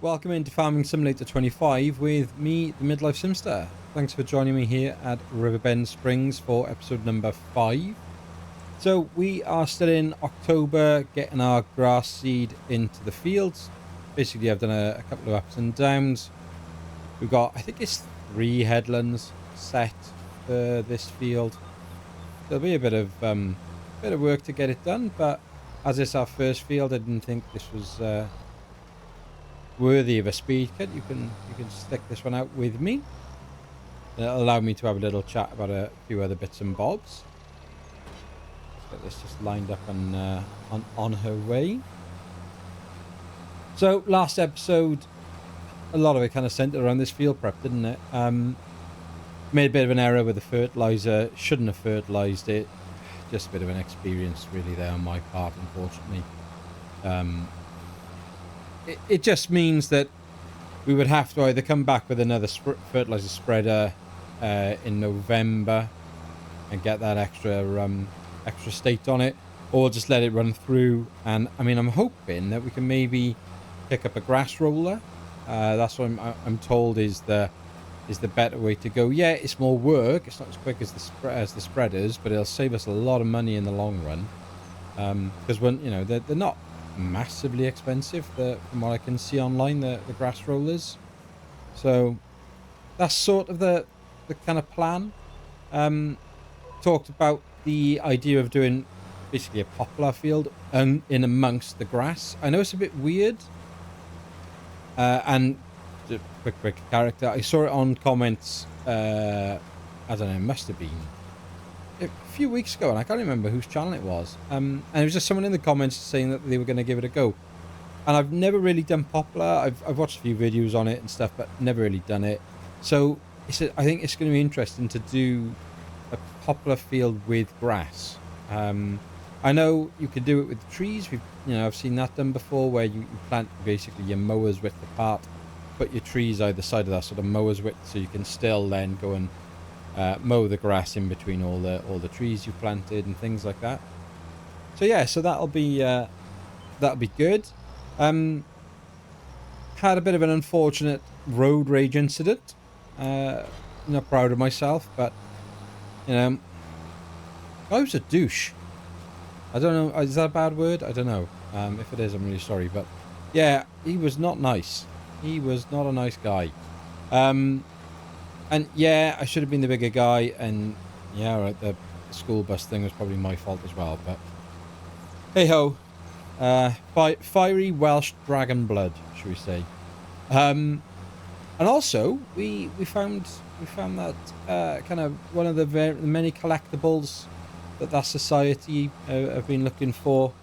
Welcome into Farming Simulator 25 with me, the Midlife Simster. Thanks for joining me here at Riverbend Springs for episode number 5. So we are still in October, getting our grass seed into the fields. Basically, I've done a couple of ups and downs. We've got, I think it's 3 headlands set for this field. There'll be a bit of work to get it done, but as it's our first field, I didn't think this was worthy of a speed cut. You can stick this one out with me. It'll allow me to have a little chat about a few other bits and bobs. Let's get this just lined up and on her way. So last episode, a lot of it kind of centered around this field prep, didn't it? Made a bit of an error with the fertilizer. Shouldn't have fertilized it. Just a bit of an experience really there on my part, unfortunately. It just means that we would have to either come back with another fertilizer spreader in November and get that extra state on it, or just let it run through. And I mean, I'm hoping that we can maybe pick up a grass roller. That's what I'm told is the better way to go. Yeah, it's more work. It's not as quick as the spreaders, but it'll save us a lot of money in the long run. Because when they're not massively expensive from what I can see online, the grass rollers. So that's sort of the kind of plan. Talked about the idea of doing basically a poplar field in amongst the grass. I know it's a bit weird, and quick character, I saw it on comments, I don't know, it must have been a few weeks ago, and I can't remember whose channel it was. And it was just someone in the comments saying that they were going to give it a go. And I've never really done poplar. I've watched a few videos on it and stuff, but never really done it. So I think it's going to be interesting to do a poplar field with grass. I know you could do it with trees. I've seen that done before, where you plant basically your mower's width apart, put your trees either side of that sort of mower's width, so you can still then go and mow the grass in between all the trees you planted and things like that. So yeah, so that'll be good. Had a bit of an unfortunate road rage incident. Not proud of myself, but I was a douche. I don't know, is that a bad word? I don't know. If it is, I'm really sorry, but yeah, he was not nice. He was not a nice guy. And yeah, I should have been the bigger guy, and yeah, right, the school bus thing was probably my fault as well, but hey ho. Fiery Welsh dragon blood, should we say. And also we found that kind of one of the many collectibles that society have been looking for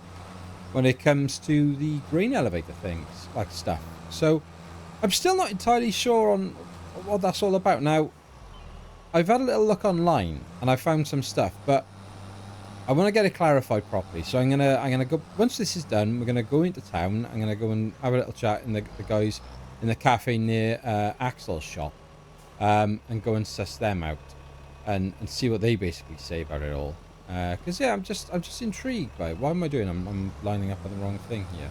when it comes to the grain elevator things, like stuff. So I'm still not entirely sure on what that's all about. Now, I've had a little look online and I found some stuff, but I want to get it clarified properly. So I'm gonna go, once this is done, we're gonna go into town. I'm gonna go and have a little chat in the guys in the cafe near Axel's shop, and go and suss them out and see what they basically say about it all. Because yeah, I'm just intrigued by it. What am I doing? I'm lining up on the wrong thing here.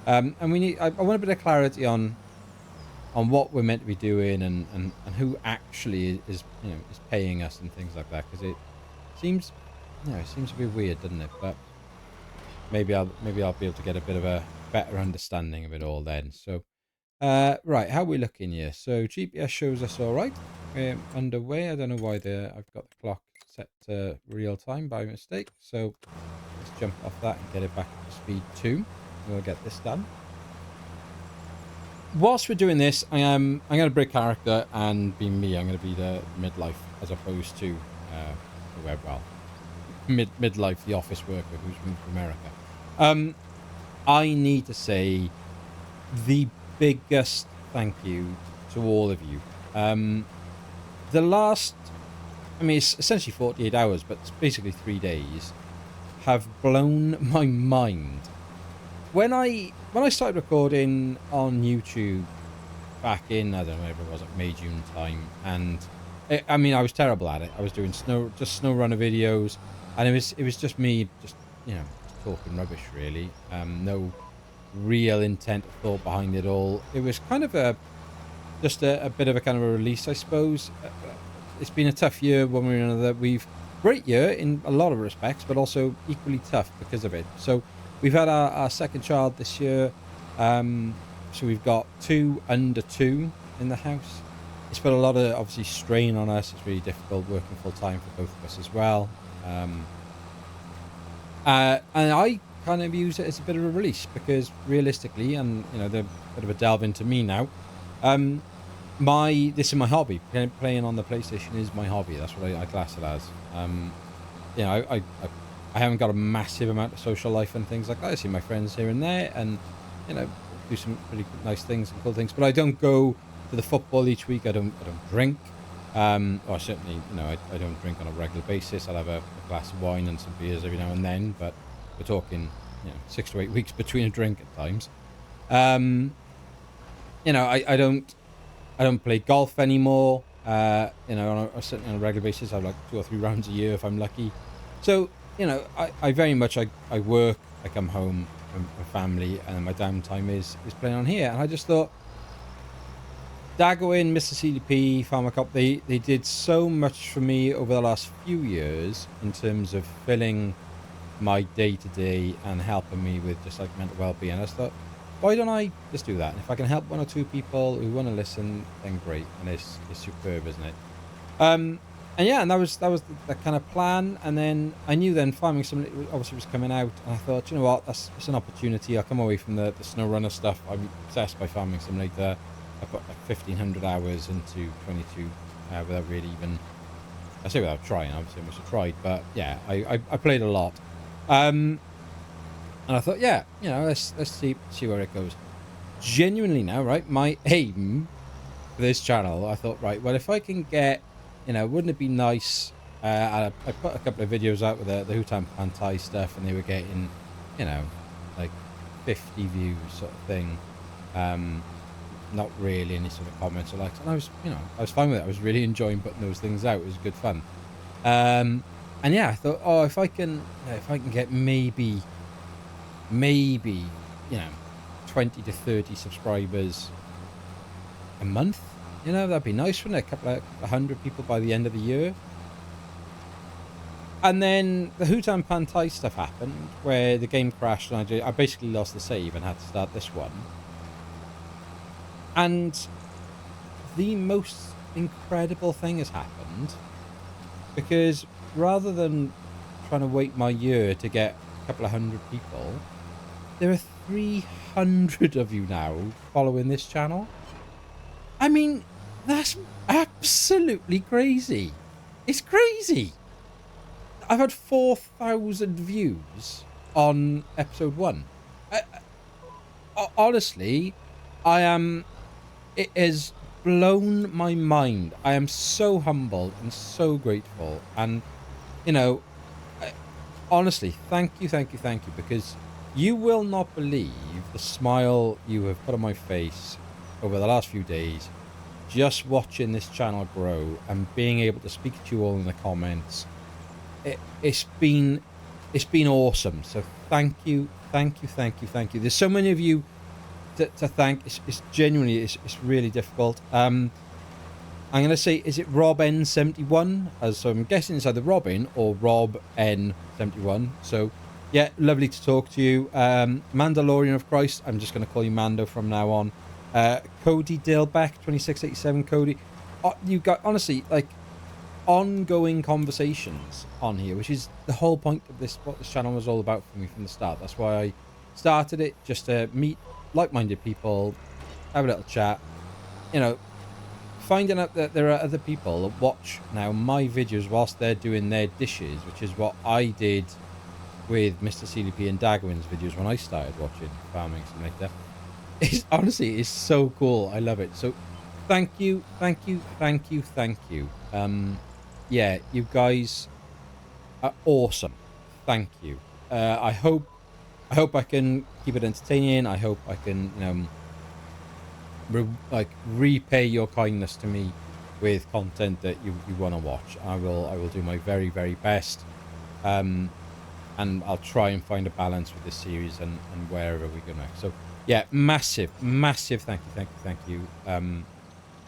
And I want a bit of clarity on what we're meant to be doing and who actually is paying us and things like that, because it seems a bit weird, doesn't it? But maybe I'll be able to get a bit of a better understanding of it all then. So right, how are we looking here? So GPS shows us all right. We're underway. I don't know why I've got the clock set to real time by mistake, so let's jump off that and get it back up to speed 2. We'll get this done. Whilst we're doing this, I'm going to break character and be me. I'm going to be the midlife as opposed to midlife, the office worker who's moved to America. I need to say the biggest thank you to all of you. The last, it's essentially 48 hours, but it's basically 3 days, have blown my mind. When I started recording on YouTube back in, I don't know, whatever it was, like May, June time, and I was terrible at it. I was doing snow runner videos, and it was just me, just talking rubbish really. No real intent of thought behind it all. It was kind of just a bit of a kind of a release, I suppose. It's been a tough year one way or another. Great year in a lot of respects, but also equally tough because of it. So we've had our second child this year. So we've got 2 under 2 in the house. It's put a lot of, obviously, strain on us. It's really difficult working full time for both of us as well. And I kind of use it as a bit of a release because realistically, and the bit of a delve into me now, this is my hobby. Playing on the PlayStation is my hobby. That's what I class it as. I haven't got a massive amount of social life and things like that. I see my friends here and there, and do some really nice things and cool things. But I don't go to the football each week. I don't drink. Or certainly, I don't drink on a regular basis. I'll have a glass of wine and some beers every now and then. But we're talking, 6 to 8 weeks between a drink at times. I don't play golf anymore. Certainly on a regular basis. I have like 2 or 3 rounds a year if I'm lucky. So, I very much, I work, I come home, my family, and my downtime is playing on here. And I just thought, Dagwin, Mr. CDP, Pharmacop, they did so much for me over the last few years in terms of filling my day-to-day and helping me with just like mental well-being. I just thought, why don't I just do that? And if I can help 1 or 2 people who want to listen, then great. And it's superb, isn't it? And that was the kind of plan. And then I knew then Farming Simulator obviously was coming out, and I thought, you know what, it's an opportunity. I'll come away from the snow runner stuff. I'm obsessed by Farming Simulator. I put like 1,500 hours into 22 without really even, I say without trying. Obviously I must have tried, but yeah, I played a lot. And I thought, yeah, let's see where it goes. Genuinely now, right? My aim for this channel, I thought, right, well, if I can get, wouldn't it be nice? I put a couple of videos out with the Hutan Pantai stuff, and they were getting, like 50 views sort of thing. Not really any sort of comments or likes, and I was fine with it. I was really enjoying putting those things out. It was good fun. And yeah, I thought, if I can get maybe 20 to 30 subscribers a month, that'd be nice, wouldn't it? A couple of 100 people by the end of the year. And then the Hutan Pantai stuff happened, where the game crashed, and I basically lost the save and had to start this one. And the most incredible thing has happened, because rather than trying to wait my year to get a couple of 100 people, there are 300 of you now following this channel. I mean, that's absolutely crazy. It's crazy. I've had 4,000 views on episode 1. Honestly, it has blown my mind. I am so humbled and so grateful. And, honestly, thank you, because you will not believe the smile you have put on my face over the last few days, just watching this channel grow and being able to speak to you all in the comments. It's been awesome. So thank you. There's so many of you to thank. It's genuinely, it's really difficult. I'm going to say, is it Rob N71? So I'm guessing it's either Robin or Rob N71. So yeah, lovely to talk to you. Mandalorian of Christ, I'm just going to call you Mando from now on. Cody Dillbeck, 2687 Cody. You got, honestly, like, ongoing conversations on here, which is the whole point of this, what this channel was all about for me from the start. That's why I started it, just to meet like-minded people, have a little chat, finding out that there are other people that watch now my videos whilst they're doing their dishes, which is what I did with Mr. CDP and Dagwin's videos when I started watching Farming Simulator. Honestly, it's so cool. I love it. So thank you. Yeah, you guys are awesome. Thank you. I hope I can keep it entertaining. I hope I can, repay your kindness to me with content that you want to watch. I will do my very, very best. and I'll try and find a balance with this series and wherever we go next. So yeah, massive thank you.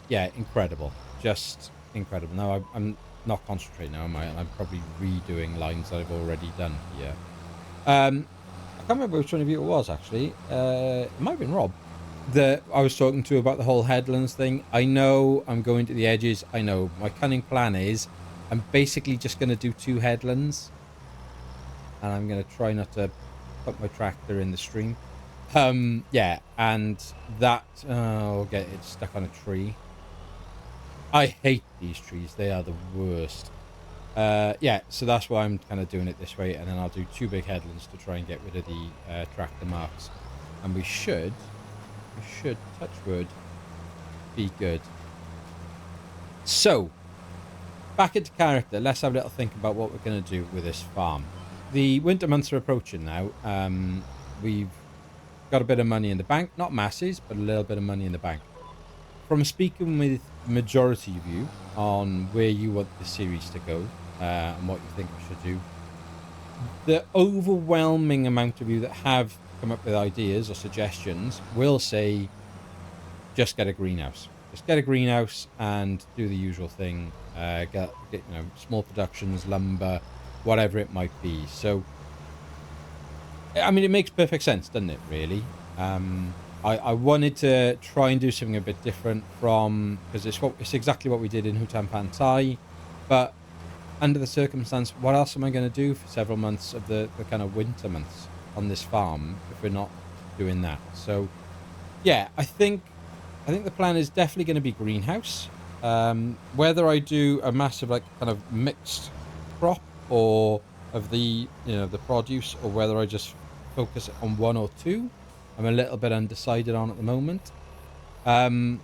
Yeah, incredible, just incredible. Now I'm not concentrating now, am I? I'm probably redoing lines that I've already done here. I can't remember which one of you it was, actually. It might have been Rob that I was talking to about the whole headlands thing. I know I'm going to the edges. I know my cunning plan is I'm basically just going to do 2 headlands, and I'm going to try not to put my tractor in the stream. Yeah, and that I'll get it stuck on a tree. I hate these trees. They are the worst. Yeah, so that's why I'm kind of doing it this way, and then I'll do 2 big headlands to try and get rid of the tractor marks, and we should, touch wood, be good. So, back into character. Let's have a little think about what we're going to do with this farm. The winter months are approaching now. We've got a bit of money in the bank, not masses, but a little bit of money in the bank. From speaking with majority of you on where you want the series to go and what you think we should do, the overwhelming amount of you that have come up with ideas or suggestions will say, just get a greenhouse. Just get a greenhouse and do the usual thing. Get small productions, lumber, whatever it might be. So, I mean, it makes perfect sense, doesn't it, really? I wanted to try and do something a bit different from, because it's exactly what we did in Hutan Pantai, but under the circumstance, what else am I going to do for several months of the kind of winter months on this farm if we're not doing that? So, yeah, I think the plan is definitely going to be greenhouse. Whether I do a massive kind of mixed crop or of the the produce, or whether I just focus on 1 or 2, I'm a little bit undecided on at the moment. I'll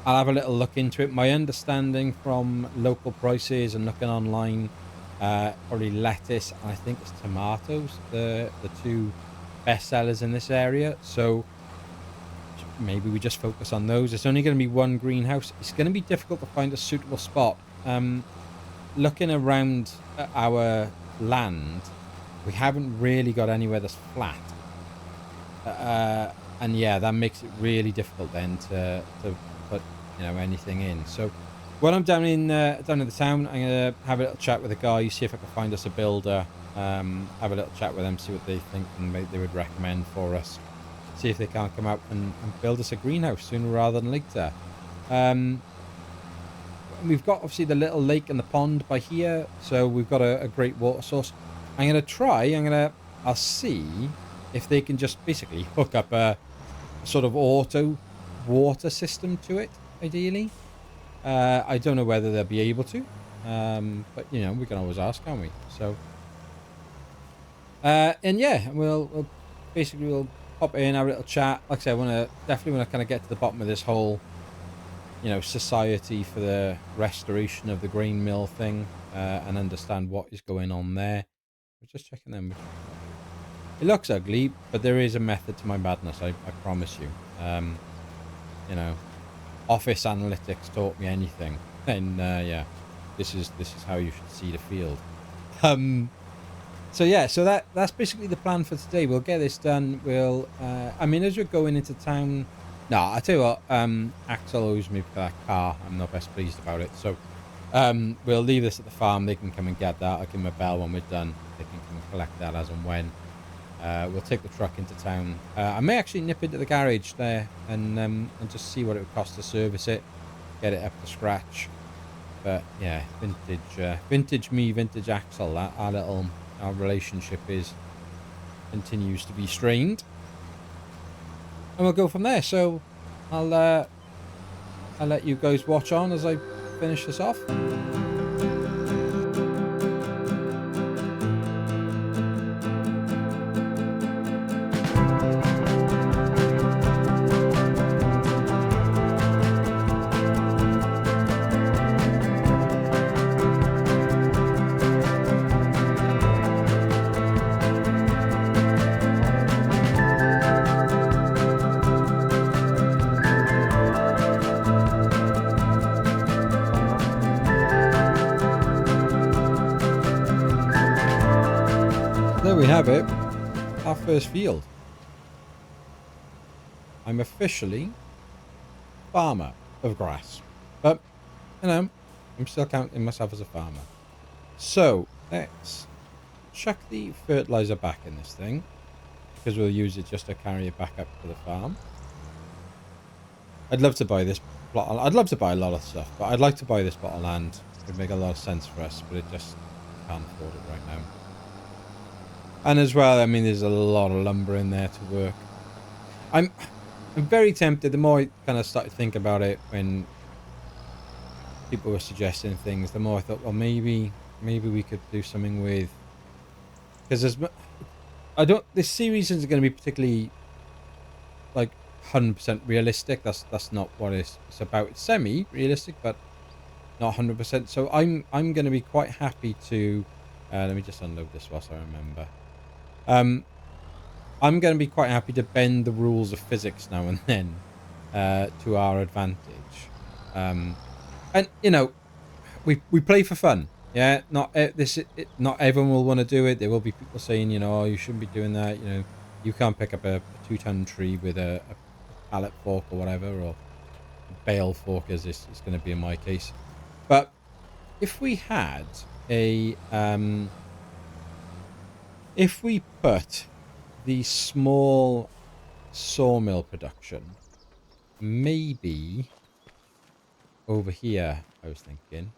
have a little look into it. My understanding from local prices and looking online, probably lettuce and I think it's tomatoes, the 2 best sellers in this area. So maybe we just focus on those. It's only going to be 1 greenhouse. It's going to be difficult to find a suitable spot. Looking around at our land, we haven't really got anywhere that's flat. And yeah, that makes it really difficult then to put anything in. So when I'm down in the town, I'm gonna have a little chat with the guy, see if I can find us a builder, have a little chat with them, see what they think and they would recommend for us, see if they can't come out and build us a greenhouse sooner rather than later. We've got obviously the little lake and the pond by here, so we've got a great water source. I'll see if they can just basically hook up a sort of auto water system to it, ideally. I don't know whether they'll be able to, but we can always ask, can't we? So, and yeah, we'll pop in, have a little chat. Like I said, I definitely want to kind of get to the bottom of this whole, Society for the Restoration of the Grain Mill thing, and understand what is going on there. We're just checking them. It looks ugly, but there is a method to my madness, I promise you. Office analytics taught me anything, and yeah, this is how you should see the field. So yeah, so that's basically the plan for today. We'll get this done. We'll, as we're going into town. No, I tell you what, Axel owes me for that car. I'm not best pleased about it. So we'll leave this at the farm. They can come and get that. I'll give them a bell when we're done. They can come and collect that as and when. We'll take the truck into town. I may actually nip into the garage there and just see what it would cost to service it, get it up to scratch. But yeah, vintage me, vintage Axel. Our relationship continues to be strained. And we'll go from there. So I'll let you guys watch on as I finish this off. have it. Our first field. I'm officially farmer of grass. But, you know, I'm still counting myself as a farmer. So, let's chuck the fertilizer back in this thing. Because we'll use it just to carry it back up to the farm. I'd love to buy this plot. I'd love to buy a lot of stuff, but I'd like to buy this plot of land. It would make a lot of sense for us, but it just can't afford it right now. And as well, I mean, there's a lot of lumber in there to work. I'm very tempted. The more I kind of started to think about it when people were suggesting things, the more I thought, well, maybe we could do something with, because this series isn't going to be particularly like 100% realistic. That's not what it's about. It's semi-realistic, but not 100%. So I'm going to be quite happy to. Let me just unload this whilst I remember. I'm going to be quite happy to bend the rules of physics now and then to our advantage. And you know, we play for fun. Yeah, not everyone will want to do it. There will be people saying, you know, oh, you shouldn't be doing that. You know, you can't pick up a 2-ton tree with a pallet fork or whatever, or a bale fork, as it's going to be in my case. But if we had a if we put the small sawmill production maybe over here, I was thinking,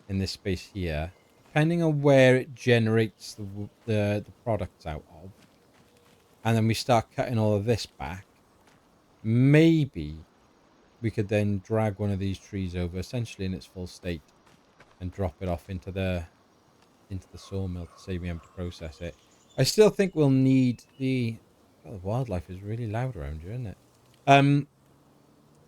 in this space here, depending on where it generates the products out of, and then we start cutting all of this back, maybe we could then drag one of these trees over essentially in its full state and drop it off into the sawmill to save me having to process it. I still think we'll need the wildlife is really loud around here, isn't it?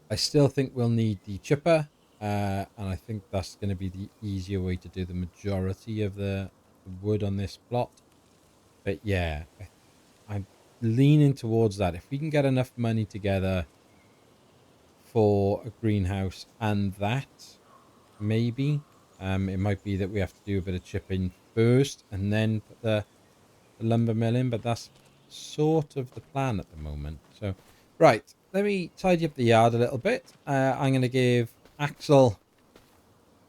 I still think we'll need the chipper, and I think that's going to be the easier way to do the majority of the wood on this plot. But yeah, I'm leaning towards that. If we can get enough money together for a greenhouse and that, maybe it might be that we have to do a bit of chipping first and then put the lumber mill in, but that's sort of the plan at the moment. So right, let me tidy up the yard a little bit. I'm going to give Axel,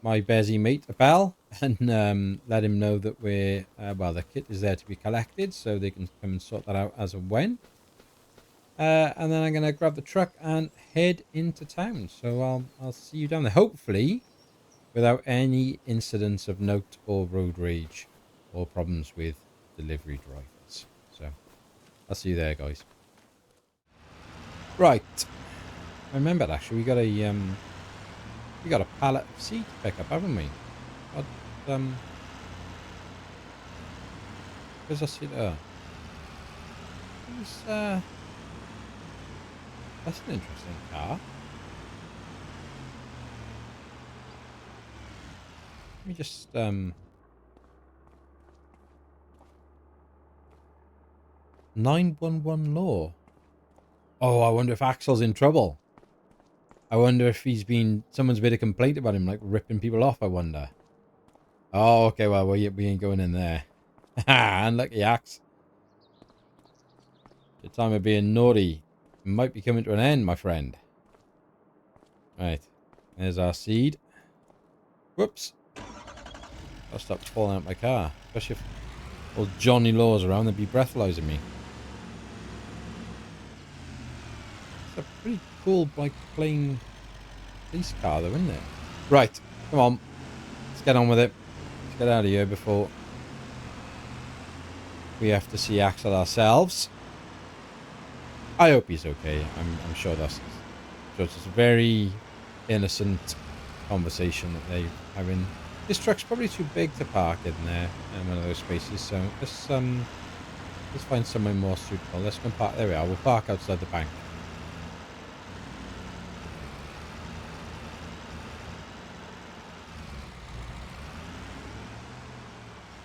my busy mate, a bell and let him know that we're well, the kit is there to be collected, so they can come and sort that out as and when. And then I'm going to grab the truck and head into town. So I'll see you down there, hopefully without any incidents of note or road rage or problems with delivery drivers. So I'll see you there, guys. Right, I remembered actually we got a pallet of seed to pick up, haven't we? Where's our seed? That's an interesting car. Let me just 911 law. Oh, I wonder if Axel's in trouble. I wonder if someone's made a complaint about him, like ripping people off, I wonder. Oh, okay, well, we ain't going in there. Unlucky, Axe. Your time of being naughty might be coming to an end, my friend. Right, there's our seed. Whoops. I'll stop falling out my car. Especially if old Johnny Law's around, they'd be breathalyzing me. It's a pretty cool, like, plain police car, though, isn't it? Right, come on. Let's get on with it. Let's get out of here before we have to see Axel ourselves. I hope he's okay. I'm sure that's just a very innocent conversation that they're having. This truck's probably too big to park in there in one of those spaces, so let's find somewhere more suitable. Let's go park. There we are. We'll park outside the bank.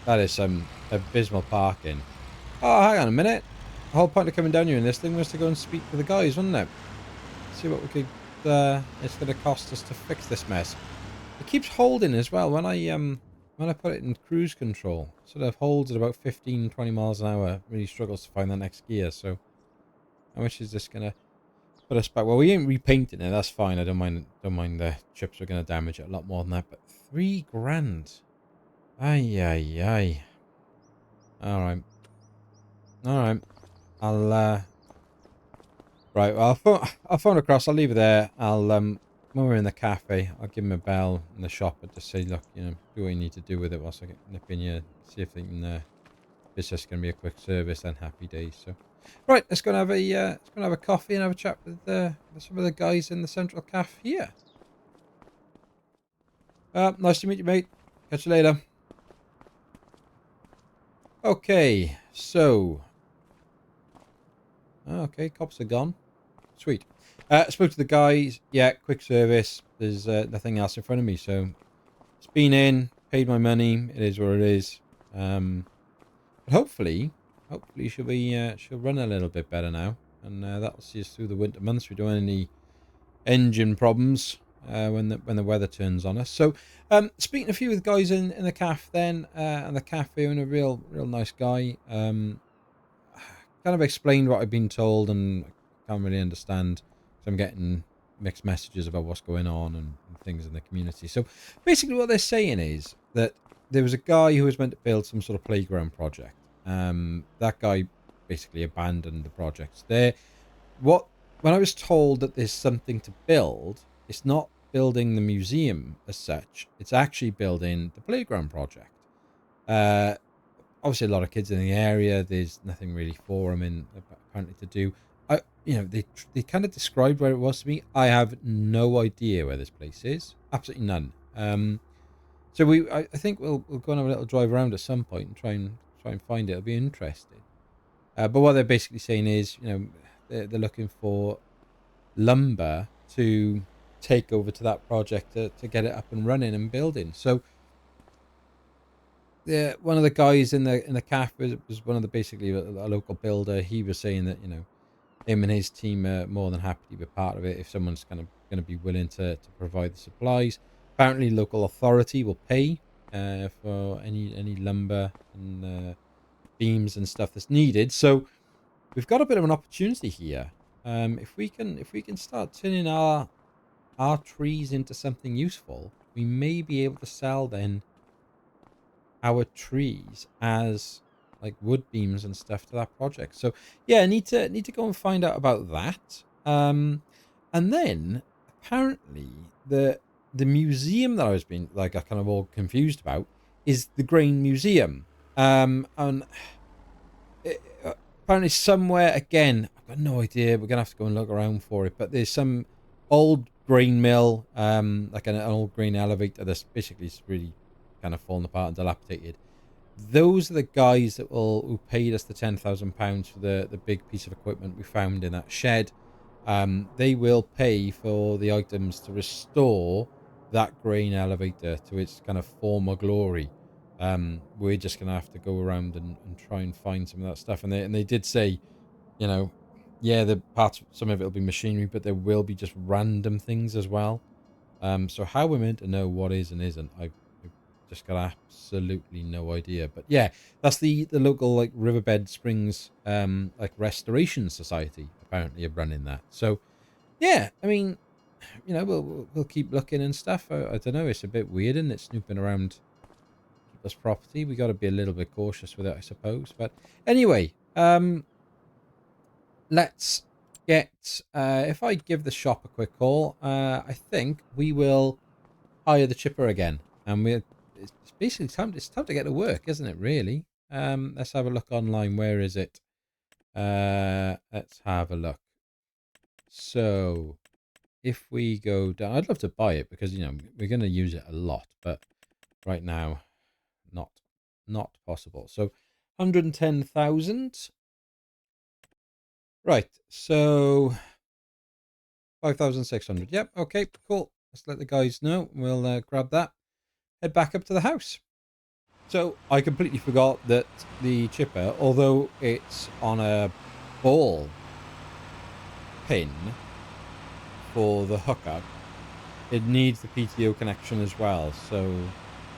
That is some abysmal parking. Oh, hang on a minute. The whole point of coming down here in this thing was to go and speak to the guys, wasn't it? See what we could. It's going to cost us to fix this mess. It keeps holding as well when when I put it in cruise control, sort of holds at about 15, 20 miles an hour. Really struggles to find that next gear. So how much is this gonna put us back? Well, we ain't repainting it. That's fine. I don't mind. Don't mind the chips are gonna damage it a lot more than that. But $3,000. Ay ay ay. All right. All right. I'll right. Well, I'll phone across. I'll leave it there. I'll when we're in the cafe, I'll give him a bell in the shop and just say, look, you know, do what you need to do with it whilst I get nip in here. See if they can. If it's just gonna be a quick service, then happy days. So, right. Let's go and have a coffee and have a chat with some of the guys in the Central Cafe here. Nice to meet you, mate. Catch you later. Okay. So. Okay, cops are gone. Sweet. Spoke to the guys. Yeah, quick service. There's nothing else in front of me, so it's been in, paid my money. It is what it is. But hopefully she'll run a little bit better now, and that'll see us through the winter months. We don't have any engine problems when the weather turns on us. So, speaking to a few of the guys in the cafe, then and the cafe owner, real nice guy. Kind of explained what I've been told, and I can't really understand. So I'm getting mixed messages about what's going on and things in the community. So basically what they're saying is that there was a guy who was meant to build some sort of playground project. That guy basically abandoned the project. When I was told that there's something to build, it's not building the museum as such. It's actually building the playground project. Obviously a lot of kids in the area. There's nothing really for them apparently to do. They kind of described where it was to me. I have no idea where this place is. Absolutely none. So I think we'll go and have a little drive around at some point and try and find it. It'll be interesting. But what they're basically saying is, you know, they're looking for lumber to take over to that project to get it up and running and building. So one of the guys in the cafe was one of the basically a local builder. He was saying that, you know, him and his team are more than happy to be part of it if someone's kind of going to be willing to provide the supplies. Apparently, local authority will pay for any lumber and beams and stuff that's needed. So we've got a bit of an opportunity here. If we can start turning our trees into something useful, we may be able to sell then our trees as like wood beams and stuff to that project. So yeah, I need to go and find out about that. And then apparently the museum that I was being like I kind of all confused about is the Grain Museum. And apparently somewhere again, I've got no idea. We're gonna have to go and look around for it. But there's some old grain mill, like an old grain elevator that's basically really kind of fallen apart and dilapidated. Those are the guys who paid us the £10,000 for the big piece of equipment we found in that shed. They will pay for the items to restore that grain elevator to its kind of former glory. We're just gonna have to go around and try and find some of that stuff. And they did say, you know, yeah, some of it will be machinery, but there will be just random things as well. So how we're meant to know what is and isn't, I've just got absolutely no idea. But yeah, that's the local like Riverbend Springs like restoration society apparently are running that. So yeah, I mean, you know, we'll keep looking and stuff. I don't know, it's a bit weird, and it's snooping around people's property. We got to be a little bit cautious with it, I suppose. But anyway, let's get if I give the shop a quick call, I think we will hire the chipper again, and it's basically time to get to work, isn't it, really? Let's have a look online. Where is it? Let's have a look. So if we go down, I'd love to buy it because, you know, we're going to use it a lot, but right now not possible. So 110,000. Right, so 5,600. Yep, okay, cool. Let's let the guys know. We'll grab that, head back up to the house. So I completely forgot that the chipper, although it's on a ball pin for the hookup, it needs the PTO connection as well. So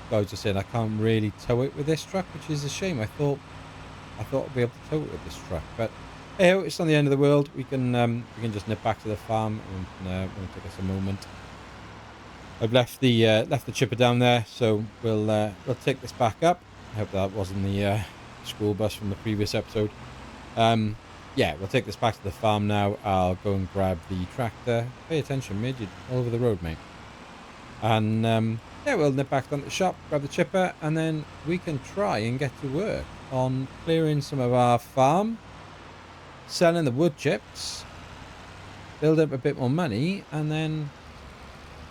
guys were saying I can't really tow it with this truck, which is a shame. I thought I'd be able to tow it with this truck, but hey, it's not the end of the world. We can just nip back to the farm and won't take us a moment. I've left the chipper down there, so we'll take this back up. I hope that wasn't the school bus from the previous episode. Yeah, we'll take this back to the farm now. I'll go and grab the tractor. Pay attention, mate. You're all over the road, mate. And yeah, we'll nip back down to the shop, grab the chipper, and then we can try and get to work on clearing some of our farm, selling the wood chips, build up a bit more money, and then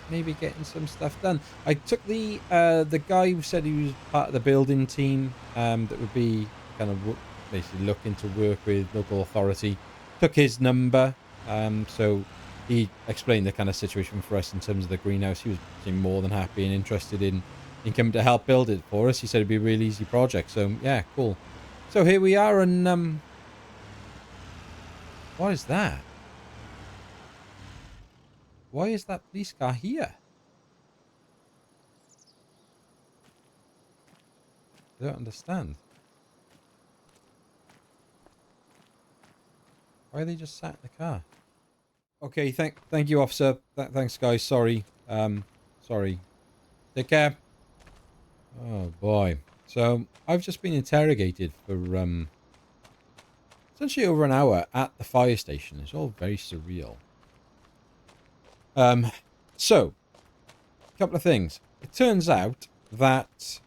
maybe getting some stuff done. I took the guy who said he was part of the building team that would be kind of basically looking to work with local authority. Took his number, so he explained the kind of situation for us in terms of the greenhouse. He was more than happy and interested in coming to help build it for us. He said it'd be a really easy project. So yeah, cool. So here we are, and what is that? Why is that police car here? I don't understand. Why are they just sat in the car? Okay, thank you, officer. Thanks, guys. Sorry. Sorry. Take care. Oh boy. So I've just been interrogated for essentially over an hour at the fire station. It's all very surreal. So a couple of things. It turns out that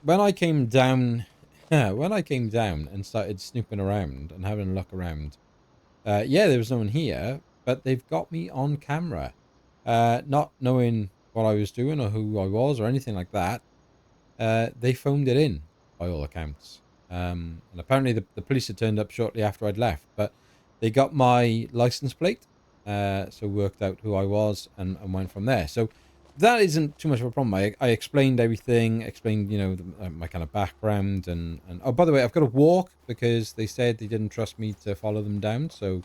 when I came down, and started snooping around and having a look around, yeah, there was no one here, but they've got me on camera, not knowing what I was doing or who I was or anything like that. They phoned it in, by all accounts. And apparently the police had turned up shortly after I'd left, but they got my license plate, so worked out who I was and went from there. So that isn't too much of a problem. I explained everything, explained, my kind of background, and oh, by the way, I've got to walk because they said they didn't trust me to follow them down, so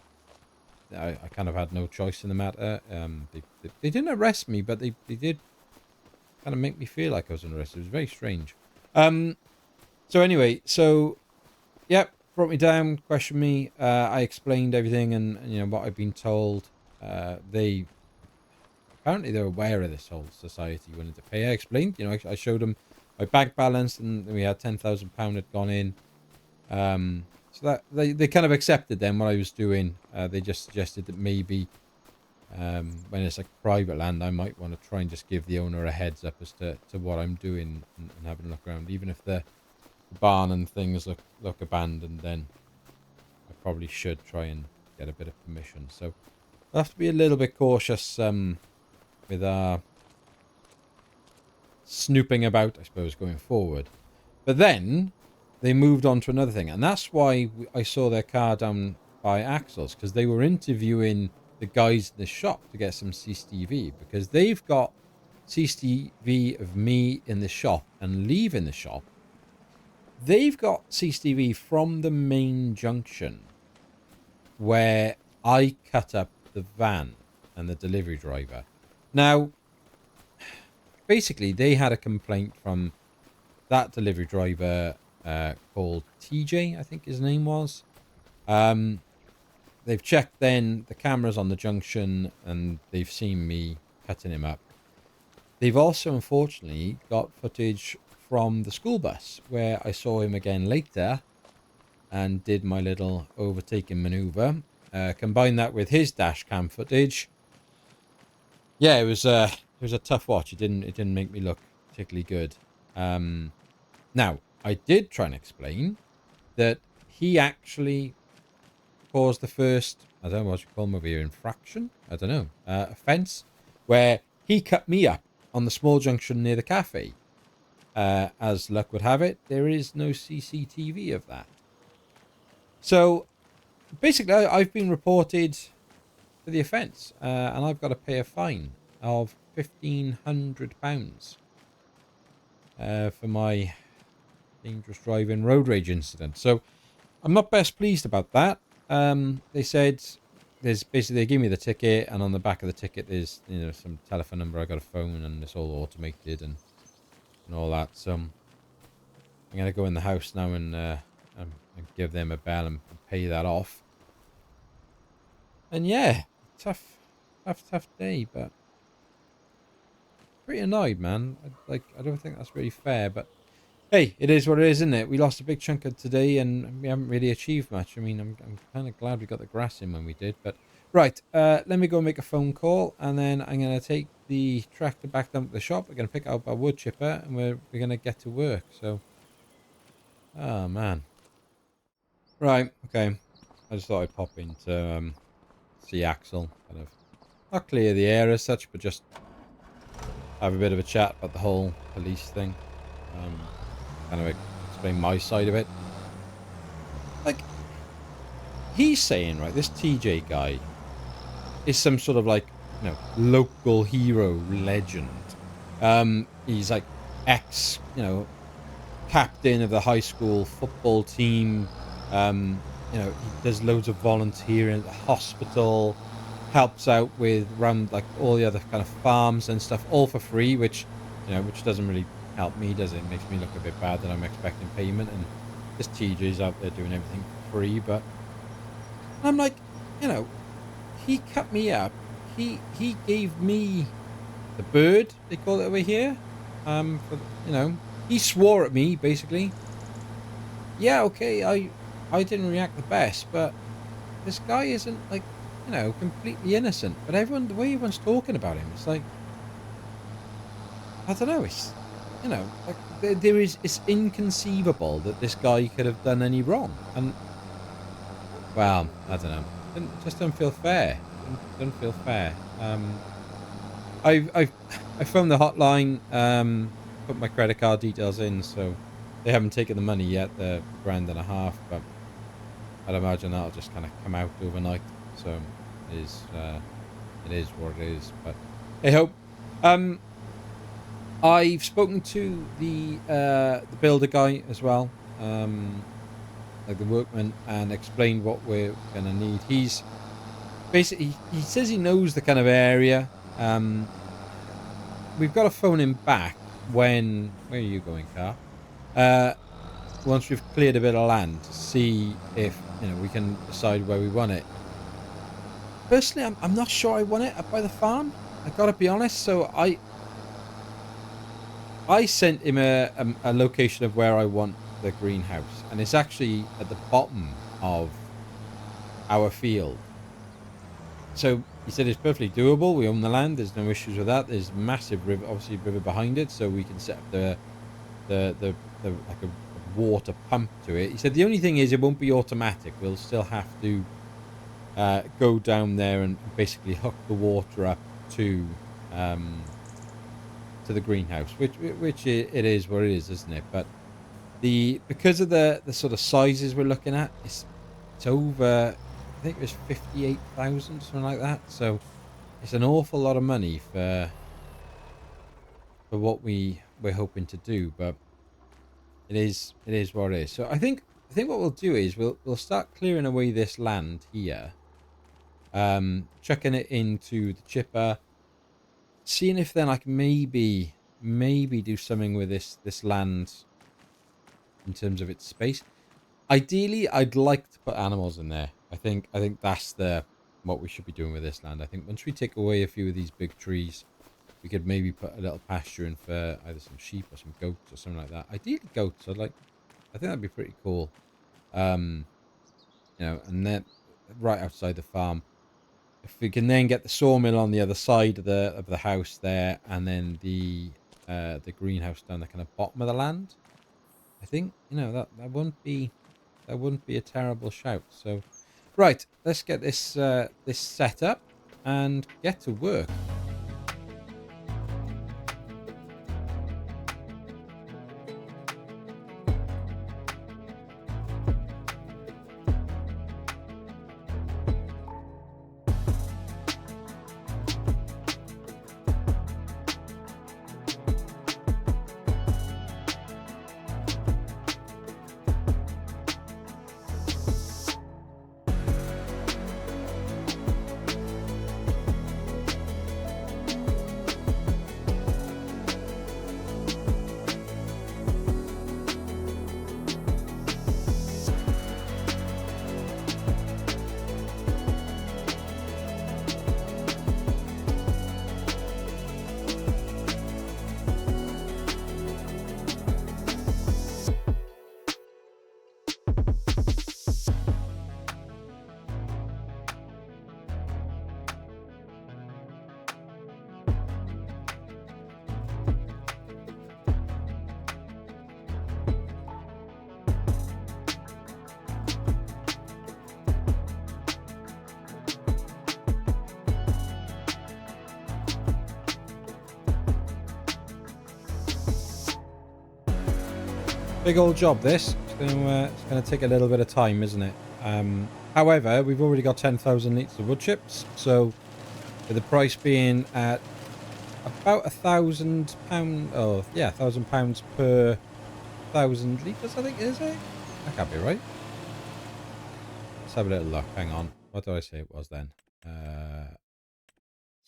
I kind of had no choice in the matter. They didn't arrest me, but they did kind of make me feel like I was under arrest. It was very strange. So anyway, yep, brought me down, questioned me. I explained everything and what I've been told. Apparently they're aware of this whole society wanting to pay. I explained, I showed them my bank balance and we had £10,000 had gone in. So that they kind of accepted then what I was doing. They just suggested that maybe when it's like private land, I might want to try and just give the owner a heads up as to what I'm doing and having a look around. Even if the barn and things look abandoned, then I probably should try and get a bit of permission. So I'll have to be a little bit cautious with our snooping about, I suppose, going forward. But then they moved on to another thing, and that's why I saw their car down by Axel's, because they were interviewing the guys in the shop to get some CCTV, because they've got CCTV of me in the shop and leaving the shop. They've got CCTV from the main junction where I cut up the van and the delivery driver. Now, basically, they had a complaint from that delivery driver called TJ, I think his name was. They've checked then the cameras on the junction and they've seen me cutting him up. They've also, unfortunately, got footage from the school bus where I saw him again later and did my little overtaking maneuver. Combine that with his dash cam footage. Yeah, it was a tough watch. It didn't make me look particularly good. Now, I did try and explain that he actually caused the first, I don't know what you call them over here, infraction? I don't know, offence, where he cut me up on the small junction near the cafe. As luck would have it, there is no CCTV of that. So, basically, I've been reported for the offence, and I've got to pay a fine of £1,500 for my dangerous driving road rage incident. So, I'm not best pleased about that. They said they gave me the ticket, and on the back of the ticket there's some telephone number I got to phone, and it's all automated. And and all that. So I'm gonna go in the house now and give them a bell and pay that off. And yeah, tough day, but pretty annoyed, man. I don't think that's really fair, but hey, it is what it is, isn't it? We lost a big chunk of today, and we haven't really achieved much. I mean, I'm kind of glad we got the grass in when we did, but right. Let me go make a phone call, and then I'm gonna take the tractor back down to the shop. We're gonna pick up our wood chipper, and we're gonna get to work. So, oh man, right, okay. I just thought I'd pop in to see Axel, kind of not clear the air as such, but just have a bit of a chat about the whole police thing. Kind of explain my side of it. Like, he's saying, right, this TJ guy is some sort of like, local hero legend. He's like ex, captain of the high school football team. He does loads of volunteering at the hospital, helps out with around like all the other kind of farms and stuff, all for free, which doesn't really help me, does it? It makes me look a bit bad that I'm expecting payment, and this TJ's out there doing everything for free. But I'm like, he cut me up. He gave me the bird, they call it over here. He swore at me basically. Yeah, okay, I didn't react the best, but this guy isn't like, completely innocent. But the way everyone's talking about him, it's like, I don't know, it's, it's inconceivable that this guy could have done any wrong. And, well, I don't know. It just don't feel fair. Don't feel fair. I phoned the hotline, put my credit card details in, so they haven't taken the money yet, the $1,500, but I'd imagine that'll just kind of come out overnight. So it is what it is. But hey ho. I've spoken to the builder guy as well, like the workman, and explained what we're gonna need. He's basically, he says he knows the kind of area. We've got to phone him back when. Where are you going, car? Once we've cleared a bit of land to see if we can decide where we want it. Personally, I'm not sure I want it up by the farm. I gotta be honest. So I sent him a location of where I want the greenhouse, and it's actually at the bottom of our field. So he said it's perfectly doable. We own the land. There's no issues with that. There's massive river, obviously river behind it, so we can set up the like a water pump to it. He said the only thing is it won't be automatic. We'll still have to go down there and basically hook the water up to the greenhouse, which it is what it is, isn't it? But because of the sort of sizes we're looking at, it's over, I think it was 58,000, something like that. So it's an awful lot of money for what we're hoping to do, but it is what it is. So I think what we'll do is we'll start clearing away this land here, chucking it into the chipper, seeing if then I can maybe do something with this land in terms of its space. Ideally, I'd like to put animals in there. I think that's what we should be doing with this land. I think once we take away a few of these big trees, we could maybe put a little pasture in for either some sheep or some goats or something like that. Ideally goats. I think that'd be pretty cool. And then right outside the farm, if we can then get the sawmill on the other side of the house there, and then the greenhouse down the kind of bottom of the land, I think that wouldn't be a terrible shout. So, right, let's get this set up and get to work. big old job, this. It's going to take a little bit of time, isn't it? However, we've already got 10,000 litres of wood chips, so with the price being at about £1,000, oh yeah, £1,000 per 1,000 litres, I think, is it? That can't be right. Let's have a little look. Hang on. What did I say it was then? Let's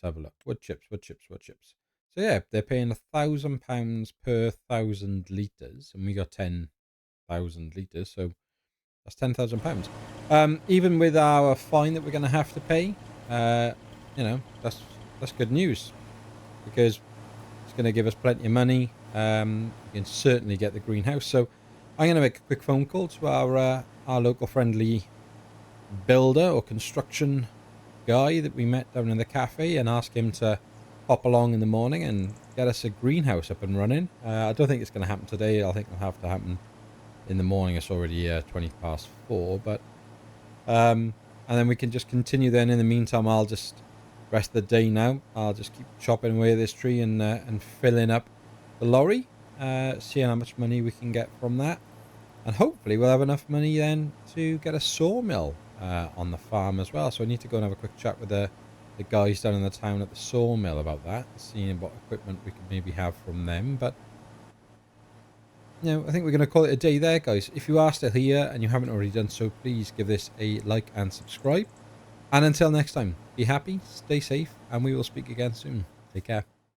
have a look. Wood chips, wood chips, wood chips. So yeah, they're paying £1,000 per 1,000 litres, and we got 10,000 litres, so that's £10,000. Even with our fine that we're going to have to pay, you know, that's good news, because it's going to give us plenty of money. We can certainly get the greenhouse. So I'm going to make a quick phone call to our local friendly builder or construction guy that we met down in the cafe and ask him to pop along in the morning and get us a greenhouse up and running. I don't think it's going to happen today. I think it'll have to happen in the morning. It's already 4:20, but and then we can just continue. Then in the meantime, I'll just rest the day now. I'll just keep chopping away at this tree and filling up the lorry, seeing how much money we can get from that, and hopefully we'll have enough money then to get a sawmill on the farm as well. So I need to go and have a quick chat with the guys down in the town at the sawmill about that, seeing what equipment we could maybe have from them. But you know, I think we're going to call it a day there, guys. If you are still here and you haven't already done so, please give this a like and subscribe. And until next time, be happy, stay safe, and we will speak again soon. Take care.